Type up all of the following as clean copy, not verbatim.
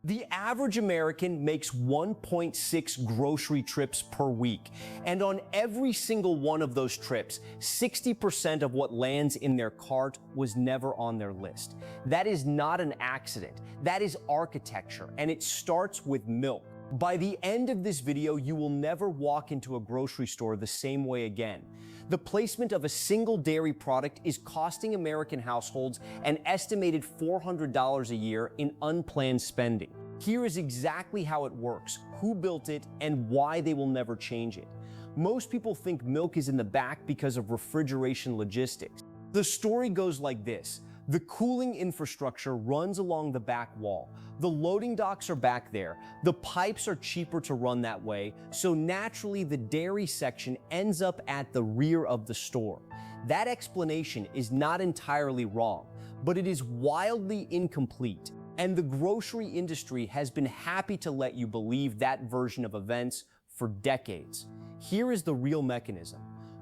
The average American makes 1.6 grocery trips per week. And on every single one of those trips, 60% of what lands in their cart was never on their list. That is not an accident. That is architecture, and it starts with milk. By the end of this video, you will never walk into a grocery store the same way again. The placement of a single dairy product is costing American households an estimated $400 a year in unplanned spending. Here is exactly how it works, who built it, and why they will never change it. Most people think milk is in the back because of refrigeration logistics. The story goes like this. The cooling infrastructure runs along the back wall. The loading docks are back there. The pipes are cheaper to run that way, so naturally the dairy section ends up at the rear of the store. That explanation is not entirely wrong, but it is wildly incomplete, and the grocery industry has been happy to let you believe that version of events for decades. Here is the real mechanism.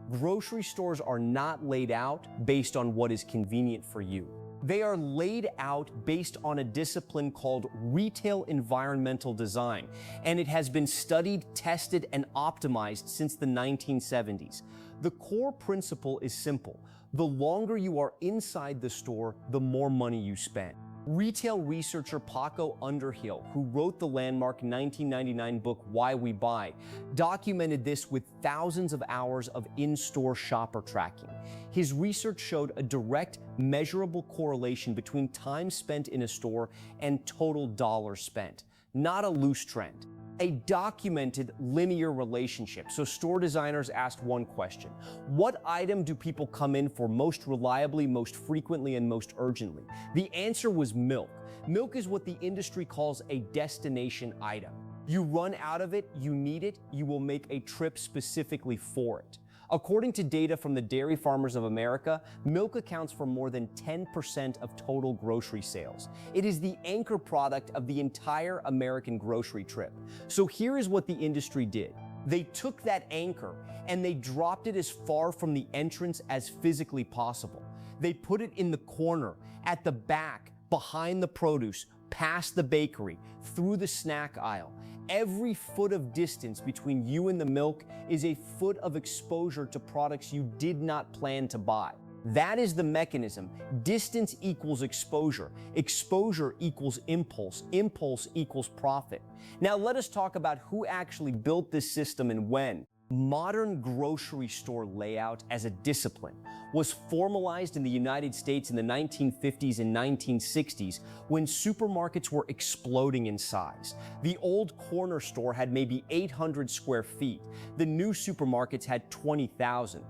Grocery stores are not laid out based on what is convenient for you. They are laid out based on a discipline called retail environmental design, and it has been studied, tested, and optimized since the 1970s. The core principle is simple. The longer you are inside the store, the more money you spend. Retail researcher Paco Underhill, who wrote the landmark 1999 book Why We Buy, documented this with thousands of hours of in-store shopper tracking. His research showed a direct, measurable correlation between time spent in a store and total dollars spent, not a loose trend. A documented linear relationship. So store designers asked one question: what item do people come in for most reliably, most frequently, and most urgently? The answer was milk. Milk is what the industry calls a destination item. You run out of it, you need it, you will make a trip specifically for it. According to data from the Dairy Farmers of America, milk accounts for more than 10% of total grocery sales. It is the anchor product of the entire American grocery trip. So here is what the industry did. They took that anchor and they dropped it as far from the entrance as physically possible. They put it in the corner, at the back, behind the produce, past the bakery, through the snack aisle. Every foot of distance between you and the milk is a foot of exposure to products you did not plan to buy. That is the mechanism. Distance equals exposure. Exposure equals impulse. Impulse equals profit. Now let us talk about who actually built this system and when. Modern grocery store layout as a discipline was formalized in the United States in the 1950s and 1960s when supermarkets were exploding in size. The old corner store had maybe 800 square feet. The new supermarkets had 20,000.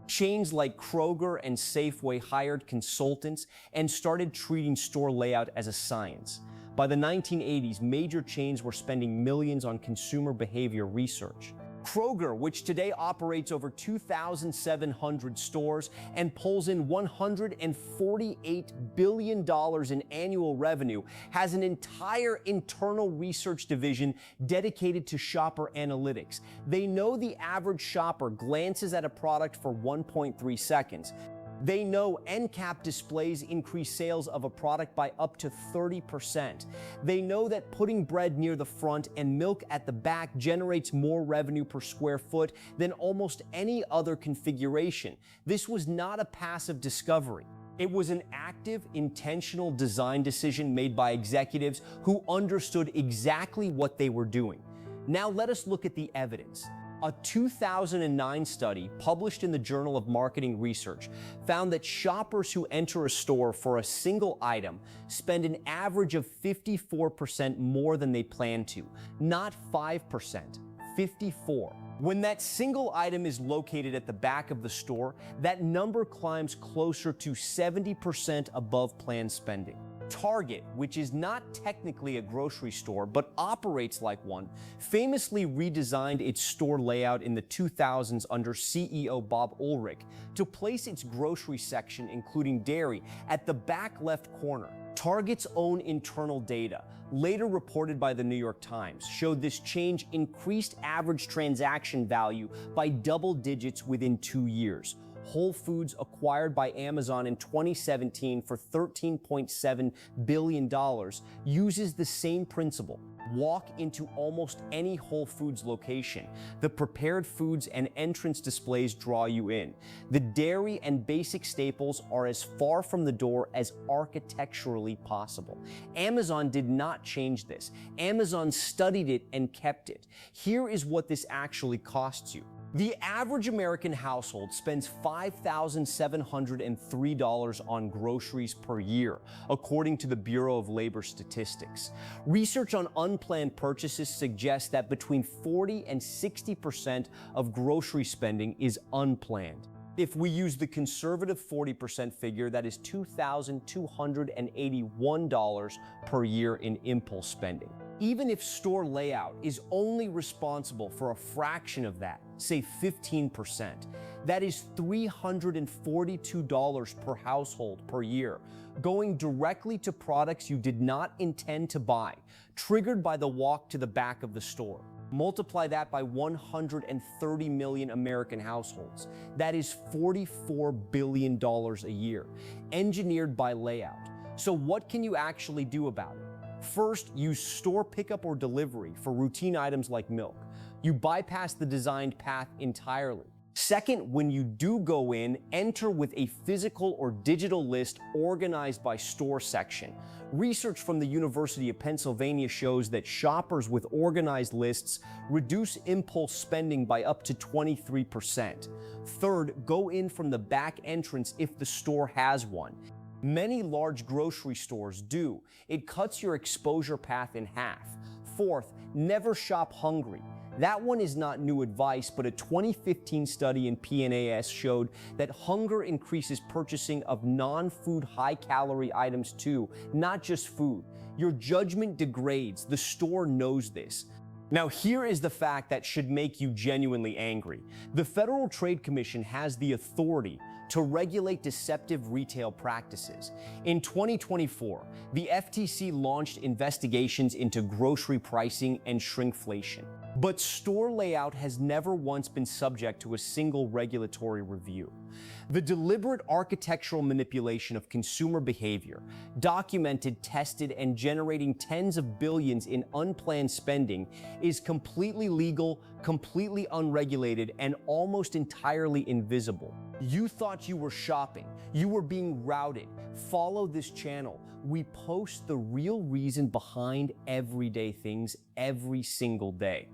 Chains like Kroger and Safeway hired consultants and started treating store layout as a science. By the 1980s, major chains were spending millions on consumer behavior research. Kroger, which today operates over 2,700 stores and pulls in $148 billion in annual revenue, has an entire internal research division dedicated to shopper analytics. They know the average shopper glances at a product for 1.3 seconds. They know end cap displays increase sales of a product by up to 30%. They know that putting bread near the front and milk at the back generates more revenue per square foot than almost any other configuration. This was not a passive discovery. It was an active, intentional design decision made by executives who understood exactly what they were doing. Now let us look at the evidence. A 2009 study published in the Journal of Marketing Research found that shoppers who enter a store for a single item spend an average of 54% more than they plan to, not 5%, 54%. When that single item is located at the back of the store, that number climbs closer to 70% above planned spending. Target, which is not technically a grocery store but operates like one, famously redesigned its store layout in the 2000s under CEO Bob Ulrich to place its grocery section, including dairy, at the back left corner. Target's own internal data, later reported by the New York Times, showed this change increased average transaction value by double digits within 2 years. Whole Foods, acquired by Amazon in 2017 for $13.7 billion, uses the same principle. Walk into almost any Whole Foods location. The prepared foods and entrance displays draw you in. The dairy and basic staples are as far from the door as architecturally possible. Amazon did not change this. Amazon studied it and kept it. Here is what this actually costs you. The average American household spends $5,703 on groceries per year, according to the Bureau of Labor Statistics. Research on unplanned purchases suggests that between 40 and 60% of grocery spending is unplanned. If we use the conservative 40% figure, that is $2,281 per year in impulse spending. Even if store layout is only responsible for a fraction of that, say 15%, that is $342 per household per year, going directly to products you did not intend to buy, triggered by the walk to the back of the store. Multiply that by 130 million American households. That is $44 billion a year, engineered by layout. So what can you actually do about it? First, use store pickup or delivery for routine items like milk. You bypass the designed path entirely. Second, when you do go in, enter with a physical or digital list organized by store section. Research from the University of Pennsylvania shows that shoppers with organized lists reduce impulse spending by up to 23%. Third, go in from the back entrance if the store has one. Many large grocery stores do. It cuts your exposure path in half. Fourth, never shop hungry. That one is not new advice, but a 2015 study in PNAS showed that hunger increases purchasing of non-food high-calorie items too, not just food. Your judgment degrades. The store knows this. Now, here is the fact that should make you genuinely angry. The Federal Trade Commission has the authority to regulate deceptive retail practices. In 2024, the FTC launched investigations into grocery pricing and shrinkflation. But store layout has never once been subject to a single regulatory review. The deliberate architectural manipulation of consumer behavior, documented, tested, and generating tens of billions in unplanned spending, is completely legal, completely unregulated, and almost entirely invisible. You thought you were shopping. You were being routed. Follow this channel. We post the real reason behind everyday things every single day.